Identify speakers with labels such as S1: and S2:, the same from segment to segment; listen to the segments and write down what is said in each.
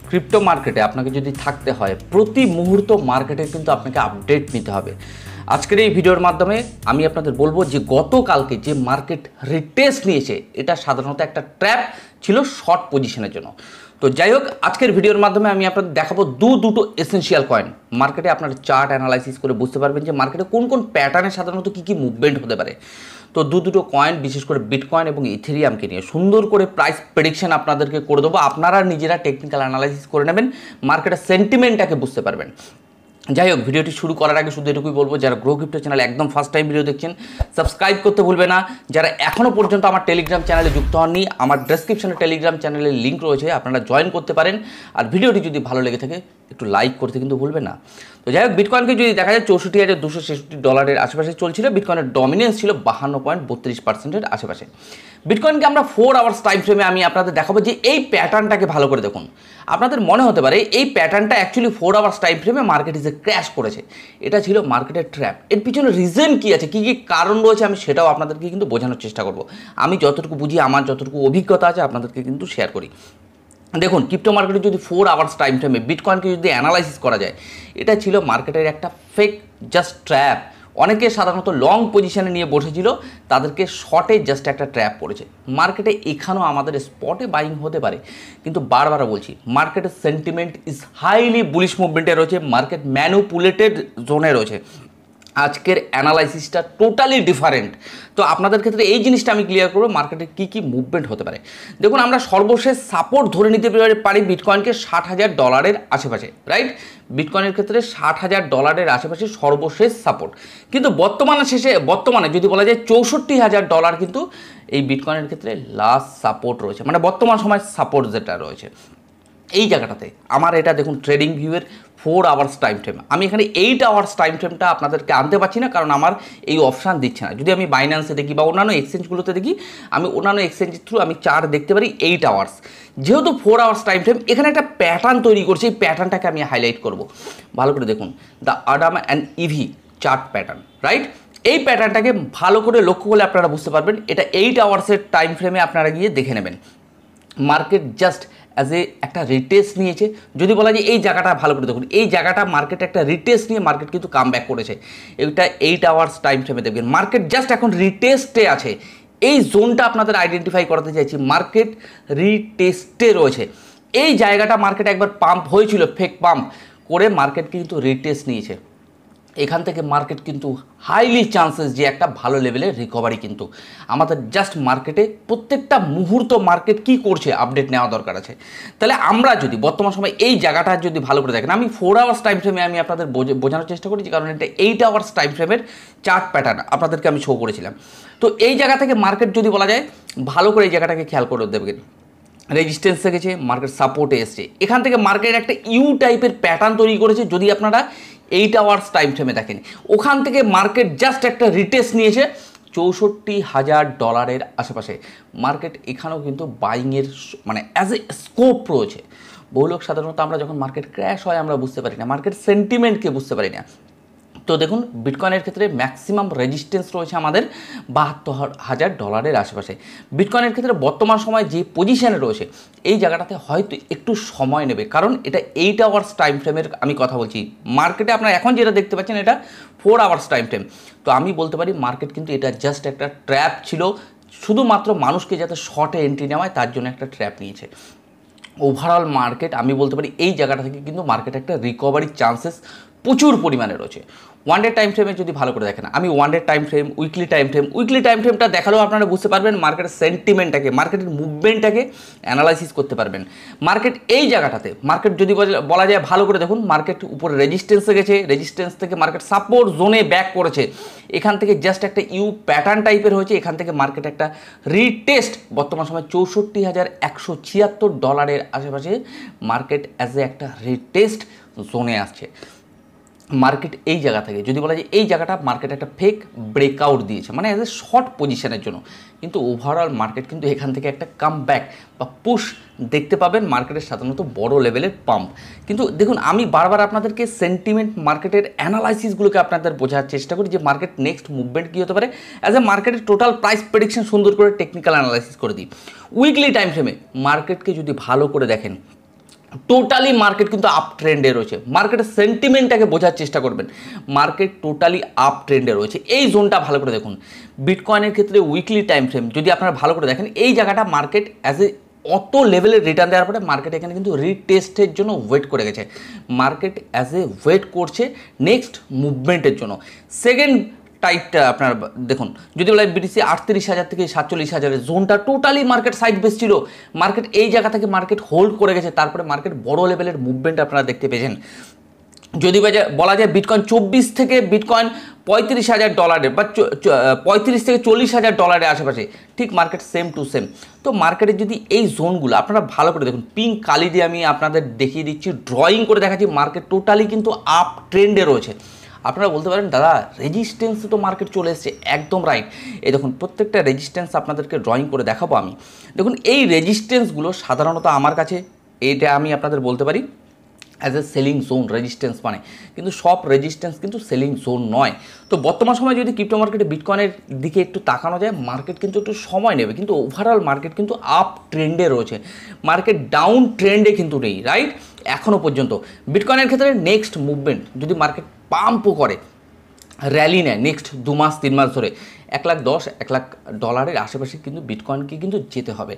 S1: Crypto মার্কেটে আপনাকে যদি থাকতে হয় প্রতি মুহূর্ত মার্কেটে কিন্তু আপনাকে আপডেট নিতে হবে। আজকের এই ভিডিওর মাধ্যমে আমি আপনাদের বলবো যে গতকালকে যে মার্কেট রিটেস্ট নিয়েছে এটা সাধারণত একটা ট্র্যাপ ছিল শর্ট পজিশনের জন্য। তো যাই হোক, আজকের ভিডিওর মাধ্যমে আমি আপনাদের দেখাবো দুটো এসেনশিয়াল কয়েন। মার্কেটে আপনারা চার্ট অ্যানালাইসিস করে বুঝতে পারবেন যে মার্কেটে কোন কোন প্যাটার্নে সাধারণত কী মুভমেন্ট হতে পারে। তো দুটো কয়েন, বিশেষ করে বিটকয়েন এবং ইথেরিয়ামকে নিয়ে সুন্দর করে প্রাইস প্রেডিকশন আপনাদেরকে করে দেবো। আপনারা নিজেরা টেকনিক্যাল অ্যানালাইসিস করে নেবেন, মার্কেটের সেন্টিমেন্টটাকে বুঝতে পারবেন। যাই হোক, ভিডিওটি শুরু করার আগে শুধু এটুকুই বলবো, যারা গ্রো ক্রিপ্টো চ্যানেলে একদম ফার্স্ট টাইম ভিডিও দেখছেন সাবস্ক্রাইব করতে ভুলবে না। যারা এখনও পর্যন্ত আমার টেলিগ্রাম চ্যানেলে যুক্ত হননি, আমার ডেসক্রিপশনে টেলিগ্রাম চ্যানেলের লিঙ্ক রয়েছে, আপনারা জয়েন করতে পারেন। আর ভিডিওটি যদি ভালো লেগে থাকে একটু লাইক করতে কিন্তু ভুলবেন না। তো যাই হোক, বিটকয়েনকে যদি দেখা যায় $64,266 আশেপাশে চলছিল। বিটকয়েনের ডমিনেন্স ছিল 52.32%-এর আশেপাশে। বিটকয়েনকে আমরা 4 আওয়ার্স টাইম ফ্রেমে আমি আপনাদের দেখাবো যে এই প্যাটার্নটাকে ভালো করে দেখুন। আপনাদের মনে হতে পারে এই প্যাটার্নটা অ্যাকচুয়ালি 4 আওয়ার্স টাইম ফ্রেমে মার্কেট ইসে ক্র্যাশ করেছে, এটা ছিল মার্কেটের ট্র্যাপ। এর পিছনে রিজন কী আছে, কী কারণ রয়েছে, আমি সেটাও আপনাদেরকে কিন্তু বোঝানোর চেষ্টা করব। আমি যতটুকু বুঝি, আমার যতটুকু অভিজ্ঞতা আছে আপনাদেরকে কিন্তু শেয়ার করি। দেখুন, ক্রিপ্টো মার্কেটে যদি 4 আওয়ার্স টাইম ফ্রেমে বিটকয়েনকে যদি অ্যানালাইসিস করা যায়, এটা ছিল মার্কেটের একটা ফেক জাস্ট ট্র্যাপ। অনেকে সাধারণত লং পজিশনে নিয়ে বসেছিল, তাদেরকে শর্টে জাস্ট একটা ট্র্যাপ পড়েছে। মার্কেটে এখানেও আমাদের স্পটে বাইং হতে পারে, কিন্তু বারবার বলছি মার্কেটের সেন্টিমেন্ট ইজ হাইলি বুলিশ মুভমেন্টে রয়েছে, মার্কেট ম্যানুপুলেটেড জোনে রয়েছে। আজকের অ্যানালাইসিসটা টোটালি ডিফারেন্ট। তো আপনাদের ক্ষেত্রে এই জিনিসটা আমি ক্লিয়ার করবো মার্কেটে কী মুভমেন্ট হতে পারে। দেখুন, আমরা সর্বশেষ সাপোর্ট ধরে নিতে পারি বিটকয়েনকে $60,000 আশেপাশে, রাইট? বিটকয়েনের ক্ষেত্রে $60,000 আশেপাশে সর্বশেষ সাপোর্ট। কিন্তু বর্তমানে যদি বলা যায় $64,000 কিন্তু এই বিটকয়েনের ক্ষেত্রে লাস্ট সাপোর্ট রয়েছে, মানে বর্তমান সময় সাপোর্ট যেটা রয়েছে এই জায়গাটাতে। আমার এটা দেখুন ট্রেডিং ভিউয়ের 4 আওয়ার্স টাইম ফ্রেম। আমি এখানে 8 আওয়ার্স টাইম ফ্রেমটা আপনাদেরকে আনতে পারছি না, কারণ আমার এই অপশান দিচ্ছে না। যদি আমি বাইন্যান্সে দেখি বা অন্যান্য এক্সচেঞ্জগুলোতে দেখি, আমি অন্যান্য এক্সচেঞ্জের থ্রু আমি চার্ট দেখতে পারি 8 আওয়ার্স। যেহেতু 4 আওয়ার্স টাইম ফ্রেম, এখানে একটা প্যাটার্ন তৈরি করছে, এই প্যাটার্নটাকে আমি হাইলাইট করব। ভালো করে দেখুন, the Adam and EV chart pattern, right? এই প্যাটার্নটাকে ভালো করে লক্ষ্য করলে আপনারা বুঝতে পারবেন। এটা 8 আওয়ার্সের টাইম ফ্রেমে আপনারা গিয়ে দেখে নেবেন। মার্কেট জাস্ট অ্যাজ একটা রিটেস্ট নিয়েছে। যদি বলা যায় এই জায়গাটা ভালো করে দেখুন, এই জায়গাটা মার্কেট একটা রিটেস্ট নিয়ে মার্কেট কিন্তু কাম ব্যাক করেছে। এটা 8 আওয়ার্স টাইম ফ্রেমে দেখবেন মার্কেট জাস্ট এখন রিটেস্টে আছে। এই জোনটা আপনাদের আইডেন্টিফাই করতে চাইছি, মার্কেট রিটেস্টে রয়েছে। এই জায়গাটা মার্কেট একবার পাম্প হয়েছিল, ফেক পাম্প করে মার্কেট কিন্তু রিটেস্ট নিয়েছে। এখান থেকে মার্কেট কিন্তু হাইলি চান্সেস যে একটা ভালো লেভেলের রিকভারি কিন্তু আমাদের জাস্ট মার্কেটে প্রত্যেকটা মুহূর্ত মার্কেট কি করছে আপডেট নেওয়া দরকার আছে। তাহলে আমরা যদি বর্তমান সময় এই জায়গাটা যদি ভালো করে দেখেন, আমি 4 আওয়ার্স টাইম ফ্রেমে আমি আপনাদের বোঝানোর চেষ্টা করেছি, কারণ এটা 8 আওয়ার্স টাইম ফ্রেমের চার্ট প্যাটার্ন আপনাদেরকে আমি শো করেছিলাম। তো এই জায়গা থেকে মার্কেট যদি বলা যায় ভালো করে এই জায়গাটাকে খেয়াল করে দেবেন, রেজিস্ট্যান্সে গেছে, মার্কেট সাপোর্টে এসছে। এখান থেকে মার্কেট একটা ইউ টাইপের প্যাটার্ন তৈরি করেছে। যদি আপনারা 8 আওয়ার্স টাইম ফ্রেমে দেখেন, ওখান থেকে মার্কেট জাস্ট একটা রিটেস্ট নিয়েছে $64,000 আশেপাশে। মার্কেট এখানেও কিন্তু বাইংয়ের মানে অ্যাজ এ স্কোপ রয়েছে। বহু লোক সাধারণত আমরা যখন মার্কেট ক্র্যাশ হয় আমরা বুঝতে পারি না, মার্কেট সেন্টিমেন্টকে বুঝতে পারি না। তো দেখুন, বিটকয়েনের ক্ষেত্রে ম্যাক্সিমাম রেজিস্ট্যান্স রয়েছে আমাদের $72,000 আশেপাশে। বিটকয়েনের ক্ষেত্রে বর্তমান সময় যে পজিশনে রয়েছে এই জায়গাটাতে হয়তো একটু সময় নেবে, কারণ এটা 8 আওয়ার্স টাইম ফ্রেমের আমি কথা বলছি। মার্কেটে আপনারা এখন যেটা দেখতে পাচ্ছেন এটা 4 আওয়ার্স টাইম ফ্রেম। তো আমি বলতে পারি মার্কেট কিন্তু এটা জাস্ট একটা ট্র্যাপ ছিল, শুধুমাত্র মানুষকে যাতে শর্টে এন্ট্রি নেওয়ায় তার জন্য একটা ট্র্যাপ নিয়েছে। ওভারঅল মার্কেট আমি বলতে পারি এই জায়গাটা থেকে কিন্তু মার্কেট একটা রিকভারির চান্সেস প্রচুর পরিমাণে রয়েছে। ওয়ান ডে টাইম ফ্রেমে যদি ভালো করে দেখেন, আমি one day time frame, weekly time ফ্রেমটা দেখালেও আপনারা বুঝতে পারবেন মার্কেটের সেন্টিমেন্টটাকে, মার্কেটের মুভমেন্টটাকে অ্যানালাইসিস করতে পারবেন। মার্কেট এই জায়গাটাতে মার্কেট যদি বলা যায় ভালো করে দেখুন, মার্কেট উপরে রেজিস্ট্যান্সে গেছে, রেজিস্ট্যান্স থেকে মার্কেট সাপোর্ট জোনে ব্যাক করেছে। এখান থেকে জাস্ট একটা ইউ প্যাটার্ন টাইপের হয়েছে। এখান থেকে মার্কেট একটা রিটেস্ট বর্তমান সময় $64,176 আশেপাশে মার্কেট অ্যাজ এ একটা রিটেস্ট জোনে আসছে। মার্কেট এই জায়গা থেকে যদি বলা যায় এই জায়গাটা মার্কেট একটা ফেক ব্রেকআউট দিয়েছে, মানে অ্যাজ এ শর্ট পজিশনের জন্য। কিন্তু ওভারঅল মার্কেট কিন্তু এখান থেকে একটা কাম ব্যাক বা পুশ দেখতে পাবেন, মার্কেটের সাধারণত বড় লেভেলের পাম্প। কিন্তু দেখুন, আমি বারবার আপনাদেরকে সেন্টিমেন্ট মার্কেটের অ্যানালাইসিসগুলোকে আপনাদের বোঝার চেষ্টা করি যে মার্কেট নেক্সট মুভমেন্ট কী হতে পারে। অ্যাজ এ মার্কেটের টোটাল প্রাইস প্রেডিকশন সুন্দর করে টেকনিক্যাল অ্যানালাইসিস করে দিই। উইকলি টাইম ফ্রেমে মার্কেটকে যদি ভালো করে দেখেন, টোটালি মার্কেট কিন্তু আপ ট্রেন্ডে রয়েছে। মার্কেটের সেন্টিমেন্টটাকে বোঝার চেষ্টা করবেন, মার্কেট টোটালি আপ ট্রেন্ডে রয়েছে। এই জোনটা ভালো করে দেখুন। বিটকয়েনের ক্ষেত্রে উইকলি টাইম ফ্রেম যদি আপনারা ভালো করে দেখেন, এই জায়গাটা মার্কেট অ্যাজ এ অত লেভেলের রিটার্ন দেওয়ার পরে মার্কেট এখানে কিন্তু রিটেস্টের জন্য ওয়েট করে গেছে। মার্কেট অ্যাজ এ ওয়েট করছে নেক্সট মুভমেন্টের জন্য। সেকেন্ড টাইপটা আপনার দেখুন, যদি বলে বিটিসি 38,000 থেকে 47,000 জোনটা টোটালি মার্কেট সাইড বেস ছিল। মার্কেট এই জায়গা থেকে মার্কেট হোল্ড করে গেছে, তারপরে মার্কেট বড় লেভেলের মুভমেন্ট আপনারা দেখতে পেয়েছেন। যদি বলা যায় বিটকয়েন 24 থেকে বিটকয়েন $35,000 বা 35 থেকে $40,000 আশেপাশে, ঠিক মার্কেট সেম টু সেম। তো মার্কেটের যদি এই জোনগুলো আপনারা ভালো করে দেখুন, পিঙ্ক কালি দিয়ে আমি আপনাদের দেখিয়ে দিচ্ছি, ড্রয়িং করে দেখাচ্ছি, মার্কেট টোটালি কিন্তু আপ ট্রেন্ডে রয়েছে। আপনারা বলতে পারেন দাদা রেজিস্ট্যান্সে তো মার্কেট চলে এসেছে, একদম রাইট। এই দেখুন প্রত্যেকটা রেজিস্ট্যান্স আপনাদেরকে ড্রয়িং করে দেখাবো আমি। দেখুন এই রেজিস্ট্যান্সগুলো সাধারণত আমার কাছে, এটা আমি আপনাদের বলতে পারি as a selling zone resistance মানে, কিন্তু সব রেজিস্ট্যান্স কিন্তু সেলিং জোন নয়। তো বর্তমান সময়ে যদি ক্রিপ্টো মার্কেটে বিটকয়েনের দিকে একটু তাকানো যায়, মার্কেট কিন্তু একটু সময় নেবে, কিন্তু ওভারঅল মার্কেট কিন্তু আপ ট্রেন্ডে রয়েছে, মার্কেট ডাউন ট্রেন্ডে কিন্তু নেই, রাইট এখনও পর্যন্ত। বিটকয়েনের ক্ষেত্রে নেক্সট মুভমেন্ট যদি মার্কেট পাম্পও করে, র্যালি নেয় নেক্সট 2 মাস 3 মাস ধরে, $1,10,000 আশেপাশে কিন্তু বিটকয়েনকে কিন্তু যেতে হবে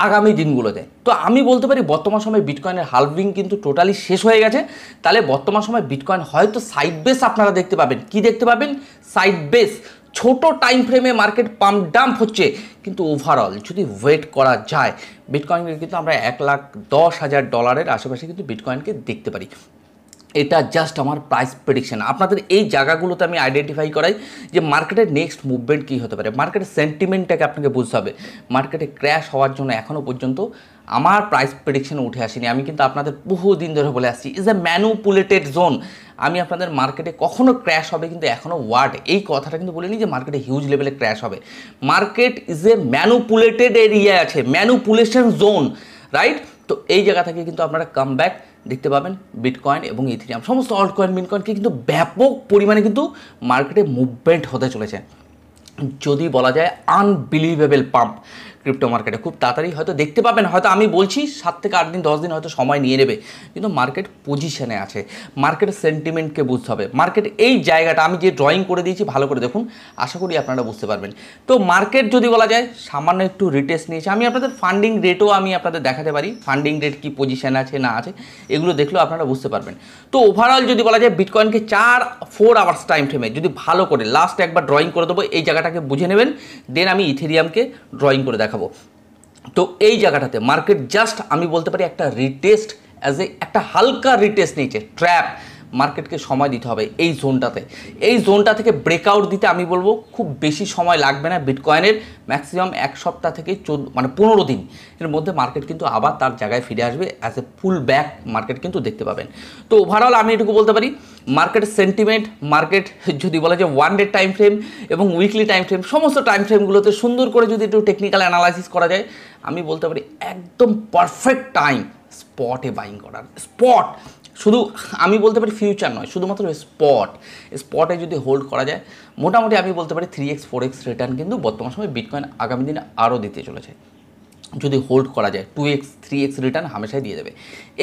S1: আগামী দিনগুলোতে। তো আমি বলতে পারি বর্তমান সময় বিটকয়েনের হালভিং কিন্তু টোটালি শেষ হয়ে গেছে। তাহলে বর্তমান সময় বিটকয়েন হয়তো সাইড বেস আপনারা দেখতে পাবেন। কি দেখতে পাবেন? Side base. ছোট টাইম ফ্রেমে মার্কেট পাম্প ডাম্প হচ্ছে, কিন্তু ওভারঅল যদি ওয়েট করা যায় বিটকয়েনকে কিন্তু আমরা $1,10,000 আশেপাশে কিন্তু বিটকয়েনকে দেখতে পারি। এটা জাস্ট আমার প্রাইস প্রেডিকশন। আপনাদের এই জায়গাগুলোতে আমি আইডেন্টিফাই করাই যে মার্কেটের নেক্সট মুভমেন্ট কী হতে পারে। মার্কেটের সেন্টিমেন্টটাকে আপনাকে বুঝতে হবে। মার্কেটে ক্র্যাশ হওয়ার জন্য এখনও পর্যন্ত আমার প্রাইস প্রেডিকশনে উঠে আসেনি। আমি কিন্তু আপনাদের বহুদিন ধরে বলে আসছি ইজ এ ম্যানুপুলেটেড জোন। আমি আপনাদের মার্কেটে কখনো ক্র্যাশ হবে কিন্তু এখনও ওয়ার্ড এই কথাটা কিন্তু বলিনি যে মার্কেটে হিউজ লেভেলে ক্র্যাশ হবে। Market is a manipulated area আছে, ম্যানুপুলেশন জোন, রাইট। তো এই জায়গা থেকে কিন্তু আপনারা কাম ব্যাক দেখতে পাবেন বিটকয়েন এবং ইথেরিয়াম সমস্ত অল্ট কয়েন বিটকয়েনকে কিন্তু ব্যাপক পরিমাণে কিন্তু মার্কেটে মুভমেন্ট হতে চলেছে। যদি বলা যায় আনবিলিভেবল পাম্প ক্রিপ্টো মার্কেটে খুব তাড়াতাড়ি হয়তো দেখতে পাবেন। হয়তো আমি বলছি 7 থেকে 8 দিন 10 দিন হয়তো সময় নিয়ে নেবে, কিন্তু মার্কেট পজিশনে আছে। মার্কেটের সেন্টিমেন্টকে বুঝতে হবে। মার্কেট এই জায়গাটা আমি যে ড্রয়িং করে দিয়েছি ভালো করে দেখুন, আশা করি আপনারা বুঝতে পারবেন। তো মার্কেট যদি বলা যায় সামান্য একটু রিটেস্ট নিয়েছে। আমি আপনাদের ফান্ডিং রেটও আমি আপনাদের দেখাতে পারি, ফান্ডিং রেট কী পজিশন আছে না আছে এগুলো দেখলেও আপনারা বুঝতে পারবেন। তো ওভারঅল যদি বলা যায় বিটকয়েনকে 4 আওয়ার্স টাইম ফ্রেমে যদি ভালো করে লাস্ট একবার ড্রয়িং করে দেবো, এই জায়গাটাকে বুঝে নেবেন, দেন আমি ইথেরিয়ামকে ড্রয়িং করে দেখাবো। তো এই জায়গাটাতে মার্কেট জাস্ট আমি বলতে পারি একটা রিটেস্ট অ্যাজ এ একটা হালকা রিটেস্ট নিয়েছে, ট্র্যাপ। মার্কেটকে সময় দিতে হবে এই জোনটাতে। এই জোনটা থেকে ব্রেকআউট দিতে আমি বলবো খুব বেশি সময় লাগবে না। বিটকয়েনের ম্যাক্সিমাম 1 সপ্তাহ থেকে 15 দিন এর মধ্যে মার্কেট কিন্তু আবার তার জায়গায় ফিরে আসবে, as a full back market কিন্তু দেখতে পাবেন। তো ওভারঅল আমি এটুকু বলতে পারি মার্কেটের সেন্টিমেন্ট, মার্কেট যদি বলা যায় 1 ডে টাইম ফ্রেম এবং উইকলি টাইম ফ্রেম সমস্ত টাইম ফ্রেমগুলোতে সুন্দর করে যদি একটু টেকনিক্যাল অ্যানালাইসিস করা যায়, আমি বলতে পারি একদম পারফেক্ট টাইম স্পটে বাইং করার। স্পট শুধু আমি বলতে পারি ফিউচার নয়, শুধুমাত্র স্পটে যদি হোল্ড করা যায় মোটামুটি আমি বলতে পারি 3x 4x রিটার্ন কিন্তু বর্তমান সময় বিটকয়েন আগামী দিনে আরও দিতে চলেছে। যদি হোল্ড করা যায় 2x 3x রিটার্ন হামেশাই দিয়ে দেবে।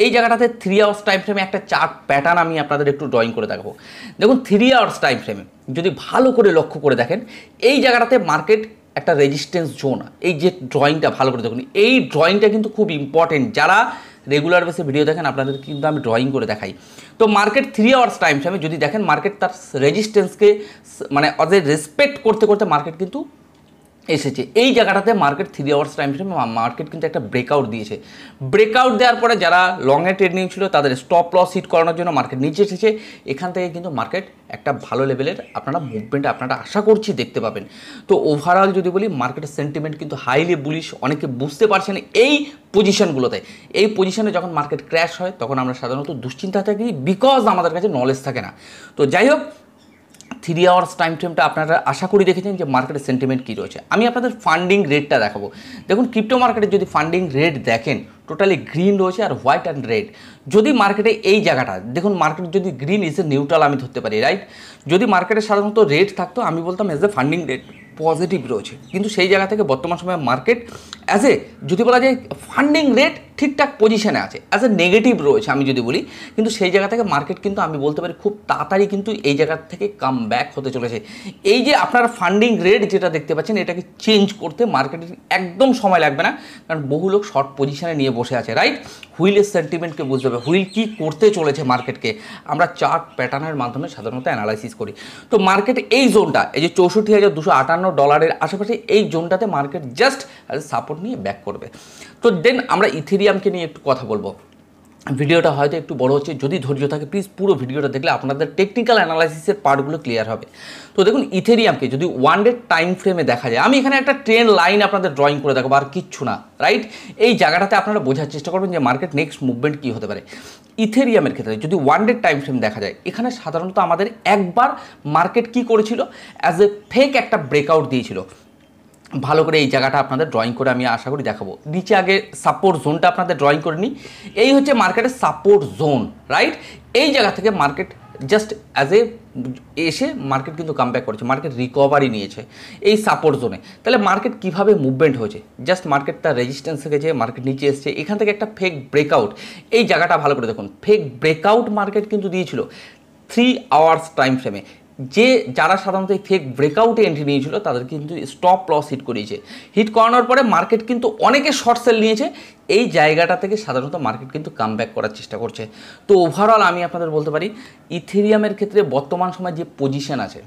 S1: এই জায়গাটাতে 3 আওয়ার্স টাইম ফ্রেমে একটা চার্ট প্যাটার্ন আমি আপনাদের একটু ড্রয়িং করে দেখাবো। দেখুন 3 আওয়ার্স টাইম ফ্রেমে যদি ভালো করে লক্ষ্য করে দেখেন, এই জায়গাটাতে মার্কেট একটা রেজিস্ট্যান্স জোন। এই যে ড্রয়িংটা ভালো করে দেখুন, এই ড্রয়িংটা কিন্তু খুব ইম্পর্টেন্ট। যারা রেগুলার বেসে ভিডিও দেখেন আপনাদের কিন্তু আমি ড্রয়িং করে দেখাই। তো মার্কেট 3 আওয়ার্স টাইম ফ্রেমে যদি দেখেন মার্কেট তার রেজিস্ট্যান্সকে মানে অদের রেসপেক্ট করতে করতে মার্কেট কিন্তু এসেছে। এই জায়গাটাতে মার্কেট 3 আওয়ার্স টাইম ফ্রেমে মার্কেট কিন্তু একটা ব্রেকআউট দিয়েছে। ব্রেকআউট দেওয়ার পরে যারা লংয়ে ট্রেডিং ছিল তাদের স্টপ লস হিট করানোর জন্য মার্কেট নিচে এসেছে। এখান থেকে কিন্তু মার্কেট একটা ভালো লেভেলের আপনারা মুভমেন্ট আপনারা আশা করছি দেখতে পাবেন। তো ওভারঅল যদি বলি মার্কেটের সেন্টিমেন্ট কিন্তু হাইলি বুলিশ। অনেকে বুঝতে পারছেন এই পজিশনগুলোতে, এই পজিশনে যখন মার্কেট ক্র্যাশ হয় তখন আমরা সাধারণত দুশ্চিন্তা থাকি, বিকজ আমাদের কাছে নলেজ থাকে না। তো যাই হোক 3 আওয়ার্স টাইম ফ্রেমটা আপনারা আশা করি দেখেছেন যে মার্কেটের সেন্টিমেন্ট কী রয়েছে। আমি আপনাদের ফান্ডিং রেটটা দেখাবো। দেখুন ক্রিপ্টো মার্কেটে যদি ফান্ডিং রেট দেখেন টোটালি গ্রিন রয়েছে আর হোয়াইট অ্যান্ড রেড। যদি মার্কেটে এই জায়গাটা দেখুন, মার্কেট যদি গ্রিন ইজ এ নিউট্রাল আমি ধরতে পারি, রাইট। যদি মার্কেটে সাধারণত রেড থাকতো আমি বলতাম as a funding rate positive রয়েছে, কিন্তু সেই জায়গা থেকে বর্তমান সময়ে মার্কেট অ্যাজ এ যদি বলা যায় ফান্ডিং রেট ঠিকঠাক পজিশনে আছে, অ্যাজ এ নেগেটিভ রয়েছে আমি যদি বলি, কিন্তু সেই জায়গা থেকে মার্কেট কিন্তু আমি বলতে পারি খুব তাড়াতাড়ি কিন্তু এই জায়গা থেকে কাম ব্যাক হতে চলেছে। এই যে আপনার ফান্ডিং রেট যেটা দেখতে পাচ্ছেন, এটাকে চেঞ্জ করতে মার্কেটের একদম সময় লাগবে না, কারণ বহু লোক শর্ট পজিশনে নিয়ে বসে আছে, রাইট? হুইলের সেন্টিমেন্টকে বুঝতে হবে, হুইল কী করতে চলেছে মার্কেটকে আমরা চার্ট প্যাটার্নের মাধ্যমে সাধারণত অ্যানালাইসিস করি। তো মার্কেট এই জোনটা, এই যে $64,258 আশেপাশে, এই জোনটাতে মার্কেট জাস্ট সাপোর্ট নিয়ে ব্যাক করবে। তো দেন আমরা ইথেরিয়ামকে নিয়ে একটু কথা বলবো। ভিডিওটা হয়তো একটু বড় হচ্ছে, যদি ধৈর্য থাকে প্লিজ পুরো ভিডিওটা দেখলে আপনাদের টেকনিক্যাল অ্যানালাইসিসের পার্টগুলো ক্লিয়ার হবে। তো দেখুন, ইথেরিয়ামকে যদি 1 ডে টাইম ফ্রেমে দেখা যায়, আমি এখানে একটা ট্রেন্ড লাইন আপনাদের ড্রয়িং করে দেখাবো, আর কিচ্ছু না, রাইট? এই জায়গাটাতে আপনারা বোঝার চেষ্টা করবেন যে মার্কেট নেক্সট মুভমেন্ট কী হতে পারে। ইথেরিয়ামের ক্ষেত্রে যদি 1 ডে টাইম ফ্রেম দেখা যায়, এখানে সাধারণত আমাদের একবার মার্কেট কি করেছিল, অ্যাজ এ ফেক একটা ব্রেকআউট দিয়েছিল। ভালো করে এই জায়গাটা আপনাদের ড্রয়িং করে আমি আশা করি দেখাবো। নিচে আগে সাপোর্ট জোনটা আপনাদের ড্রয়িং করে নিই। এই হচ্ছে মার্কেটের সাপোর্ট জোন, রাইট? এই জায়গা থেকে মার্কেট জাস্ট অ্যাজ এ এসে মার্কেট কিন্তু কামব্যাক করেছে, মার্কেট রিকভারি নিয়েছে এই সাপোর্ট জোনে। তাহলে মার্কেট কিভাবে মুভমেন্ট হয়েছে, জাস্ট মার্কেট তার রেজিস্ট্যান্স থেকে যে মার্কেট নিচে এসছে, এখান থেকে একটা ফেক ব্রেকআউট, এই জায়গাটা ভালো করে দেখুন, ফেক ব্রেকআউট মার্কেট কিন্তু দিয়েছিল 3 আওয়ার্স টাইম ফ্রেমে। যারা সাধারণত এই ফেক ব্রেকআউটে এন্ট্রি নিয়েছিল তাদের কিন্তু স্টপ লস হিট করিয়েছে। হিট করানোর পরে মার্কেট কিন্তু অনেকে শর্ট সেল নিয়েছে, এই জায়গাটা থেকে সাধারণত মার্কেট কিন্তু কামব্যাক করার চেষ্টা করছে। তো ওভারঅল আমি আপনাদের বলতে পারি, ইথেরিয়ামের ক্ষেত্রে বর্তমান সময় যে পজিশন আছে,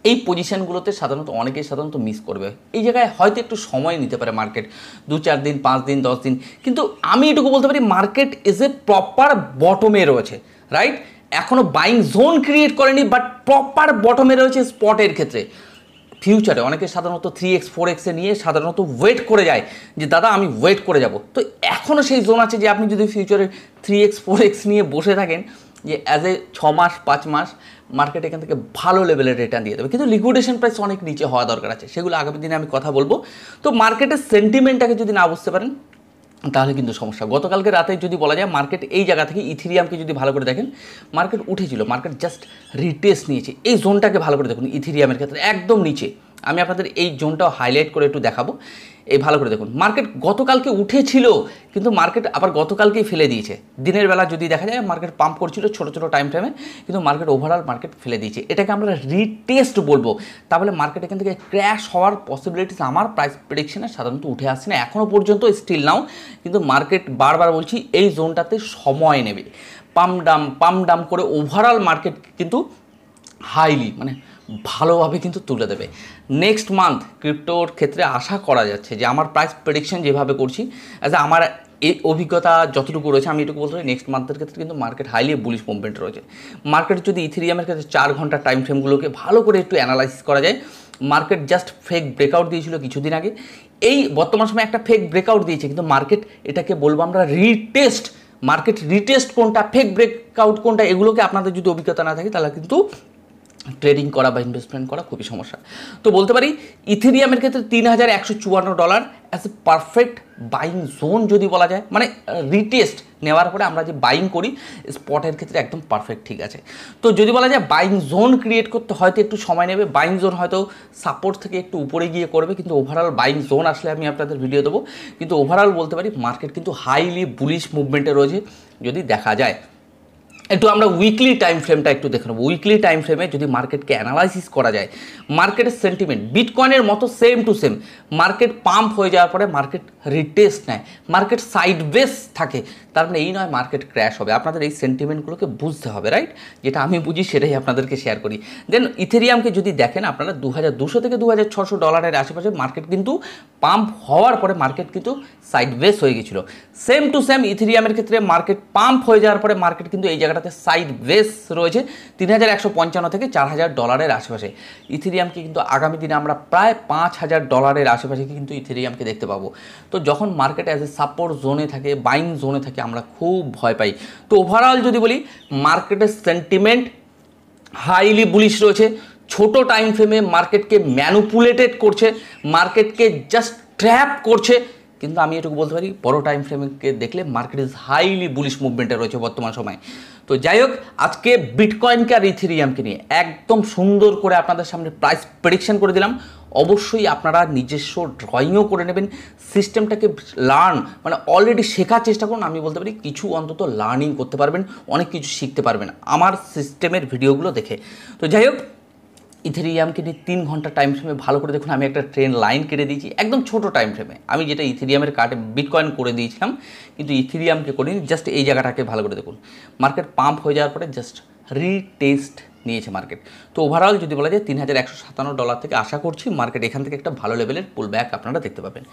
S1: এই পজিশনগুলোতে সাধারণত অনেকেই সাধারণত মিস করবে। এই জায়গায় হয়তো একটু সময় নিতে পারে মার্কেট, 2-4 দিন, 5 দিন, 10 দিন, কিন্তু আমি এটুকু বলতে পারি মার্কেট ইজ এ প্রপার বটমে রয়েছে, রাইট? এখনও বাইং জোন ক্রিয়েট করেনি, বাট প্রপার বটমে রয়েছে স্পটের ক্ষেত্রে। ফিউচারে অনেকে সাধারণত 3x 4xে নিয়ে সাধারণত ওয়েট করে যায় যে দাদা আমি ওয়েট করে যাব। তো এখনও সেই জোন আছে যে আপনি যদি ফিউচারে 3x 4x নিয়ে বসে থাকেন, যে as a 6 mass 5 mass market এখান থেকে ভালো লেভেলের রিটার্ন দিয়ে দেবে, কিন্তু লিকুইডেশন প্রাইস অনেক নিচে হওয়া দরকার আছে, সেগুলো আগামী দিনে আমি কথা বলবো। তো মার্কেটের সেন্টিমেন্টটাকে যদি না বুঝতে পারেন তাহলে কিন্তু সমস্যা। গতকালকে রাতে যদি বলা যায় মার্কেট এই জায়গা থেকে ইথেরিয়ামকে যদি ভালো করে দেখেন, মার্কেট উঠেছিল, মার্কেট জাস্ট রিটেস্ট নিয়েছে। এই জোনটাকে ভালো করে দেখুন, ইথেরিয়ামের ক্ষেত্রে একদম নিচে, আমি আপনাদের এই জোনটাও হাইলাইট করে একটু দেখাবো। এই ভালো করে দেখুন, মার্কেট গতকালকে উঠেছিল, কিন্তু মার্কেট আবার গতকালকেই ফেলে দিয়েছে। দিনের বেলা যদি দেখা যায় মার্কেট পাম্প করছিল ছোটো ছোটো টাইম ফ্রেমে, কিন্তু মার্কেট ওভারঅল মার্কেট ফেলে দিয়েছে। এটাকে আমরা রিটেস্ট বলবো। তাহলে মার্কেট এখান থেকে ক্র্যাশ হওয়ার পসিবিলিটিস আমার প্রাইস প্রেডিকশনে সাধারণত উঠে আসছে না এখনও পর্যন্ত, স্টিল নাও। কিন্তু মার্কেট বারবার বলছি এই জোনটাতে সময় নেবে, পাম্প ডাম করে ওভারঅল মার্কেট কিন্তু হাইলি মানে ভালোভাবে কিন্তু তুলে দেবে। নেক্সট মান্থ ক্রিপ্টোর ক্ষেত্রে আশা করা যাচ্ছে যে আমার প্রাইস প্রেডিকশন যেভাবে করছি, অ্যাজ আমার এই অভিজ্ঞতা যতটুকু রয়েছে, আমি এটুকু বলতে পারি নেক্সট মান্থের ক্ষেত্রে কিন্তু মার্কেট হাইলি বুলিশ মুভমেন্ট রয়েছে। মার্কেট যদি ইথেরিয়ামের ক্ষেত্রে 4 ঘন্টার টাইম ফ্রেমগুলোকে ভালো করে একটু অ্যানালাইসিস করা যায়, মার্কেট জাস্ট ফেক ব্রেকআউট দিয়েছিল কিছুদিন আগে, এই বর্তমান সময় একটা ফেক ব্রেকআউট দিয়েছে, কিন্তু মার্কেট এটাকে বলবো আমরা রিটেস্ট। মার্কেট রিটেস্ট কোনটা, ফেক ব্রেকআউট কোনটা, এগুলোকে আপনাদের যদি অভিজ্ঞতা না থাকে তাহলে কিন্তু ট্রেডিং করা বা ইনভেস্টমেন্ট করা খুবই সমস্যা। তো বলতে পারি ইথেরিয়ামের ক্ষেত্রে $3,154 as a perfect buying zone যদি বলা যায়, মানে রিটেস্ট নেওয়ার পরে আমরা যে বাইং করি স্পটের ক্ষেত্রে একদম পারফেক্ট ঠিক আছে। তো যদি বলা যায় বাইং জোন ক্রিয়েট করতে হয়তো একটু সময় নেবে, বাইং জোন হয়তো সাপোর্ট থেকে একটু উপরে গিয়ে করবে, কিন্তু ওভারঅল বাইং জোন আসলে আমি আপনাদের ভিডিও দেবো। কিন্তু ওভারঅল বলতে পারি মার্কেট কিন্তু হাইলি বুলিশ মুভমেন্টে রয়েছে যদি দেখা যায়। একটু আমরা উইকলি টাইম ফ্রেমটা একটু দেখে নেব। উইকলি টাইম ফ্রেমে যদি মার্কেটকে অ্যানালাইসিস করা যায়, মার্কেটের সেন্টিমেন্ট বিটকয়েনের মতো same to same, market pump হয়ে যাওয়ার পরে মার্কেট রিটেস্ট নেয়, মার্কেট সাইডওয়েজ থাকে, তার মানে এই নয় মার্কেট ক্র্যাশ হবে। আপনাদের এই সেন্টিমেন্টগুলোকে বুঝতে হবে, রাইট? যেটা আমি বুঝি সেটাই আপনাদেরকে শেয়ার করি। দেন ইথেরিয়ামকে যদি দেখেন আপনারা $2,200 থেকে $2,600 আশেপাশে মার্কেট কিন্তু পাম্প হওয়ার পরে মার্কেট কিন্তু সাইডওয়েজ হয়ে গেছিলো। সেম টু সেম ইথেরিয়ামের ক্ষেত্রে মার্কেট পাম্প হয়ে যাওয়ার পরে মার্কেট কিন্তু এই জায়গাটাতে সাইডওয়েজ রয়েছে $3,155 থেকে $4,000 আশেপাশে। ইথেরিয়ামকে কিন্তু আগামী দিনে আমরা প্রায় $5,000 আশেপাশে কিন্তু ইথেরিয়ামকে দেখতে পাবো। তো যখন মার্কেট অ্যাজ এ সাপোর্ট জোনে থাকে, বাইং জোনে থাকে, আমরা খুব ভয় পাই। তো ওভারঅল যদি বলি মার্কেটের সেন্টিমেন্ট হাইলি বুলিশ রয়েছে। ছোট টাইম ফ্রেমে মার্কেটকে ম্যানুপুলেটেড করছে, মার্কেটকে জাস্ট ট্র্যাপ করছে, কিন্তু আমি এটুকু বলতে পারি বড় টাইম ফ্রেমকে দেখলে মার্কেট ইজ হাইলি বুলিশ মুভমেন্টে রয়েছে বর্তমান সময়। তো যাই হোক, আজকে বিটকয়েনকে আর ইথেরিয়ামকে নিয়ে একদম সুন্দর করে আপনাদের সামনে প্রাইস প্রেডিকশন করে দিলাম। অবশ্যই আপনারা নিজস্ব ড্রয়িংও করে নেবেন, সিস্টেমটাকে লার্ন মানে অলরেডি শেখার চেষ্টা করুন। আমি বলতে পারি কিছু অন্তত লার্নিং করতে পারবেন, অনেক কিছু শিখতে পারবেন আমার সিস্টেমের ভিডিওগুলো দেখে। তো যাই হোক, ইথেরিয়ামকে নিয়ে 3 ঘন্টা টাইম ফ্রেমে ভালো করে দেখুন। আমি একটা ট্রেন লাইন কেটে দিয়েছি একদম ছোট টাইম ফ্রেমে। আমি যেটা ইথেরিয়ামের কার্ডে বিটকয়েন করে দিয়েছিলাম, কিন্তু ইথেরিয়ামকে করিনি। জাস্ট এই জায়গাটাকে ভালো করে দেখুন। মার্কেট পাম্প হয়ে যাওয়ার পরে জাস্ট রিটেস্ট নিয়েছে মার্কেট। তো ওভারঅল যদি বলা যায় $3157 থেকে আশা করছি মার্কেট এখান থেকে একটা ভালো লেভেলের পুল ব্যাক আপনারা দেখতে পাবেন।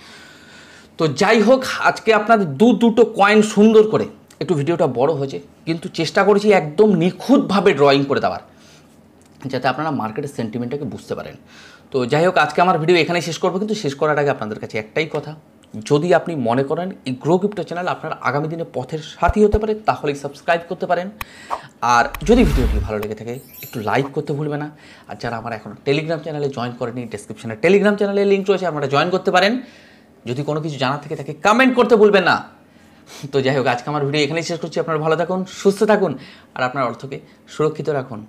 S1: তো যাই হোক, আজকে আপনাদের দুটো কয়েন সুন্দর করে একটু ভিডিওটা বড় হয়েছে, কিন্তু চেষ্টা করেছি একদম নিখুঁতভাবে ড্রয়িং করে দেওয়ার, যাতে আপনারা মার্কেটের সেন্টিমেন্টটাকে বুঝতে পারেন। তো যাই হোক, আজকে আমার ভিডিও এখানেই শেষ করবো, কিন্তু শেষ করার আগে আপনাদের কাছে একটাই কথা, যদি আপনি মনে করেন এই গ্রো ক্রিপ্টো চ্যানেল আপনার আগামী দিনে পথের সাথী হতে পারে, তাহলেই সাবস্ক্রাইব করতে পারেন। আর যদি ভিডিওটি ভালো লেগে থাকে একটু লাইক করতে ভুলবে না। আর যারা আমার এখন টেলিগ্রাম চ্যানেলে জয়েন করেনি, ডেসক্রিপশনে টেলিগ্রাম চ্যানেলের লিঙ্ক রয়েছে, আপনারা জয়েন করতে পারেন। যদি কোনো কিছু জানা থেকে তাকে কমেন্ট করতে ভুলবেন না। তো যাই হোক, আজকে আমার ভিডিও এখানেই শেষ করছি। আপনারা ভালো থাকুন, সুস্থ থাকুন, আর আপনার অর্থকে সুরক্ষিত রাখুন।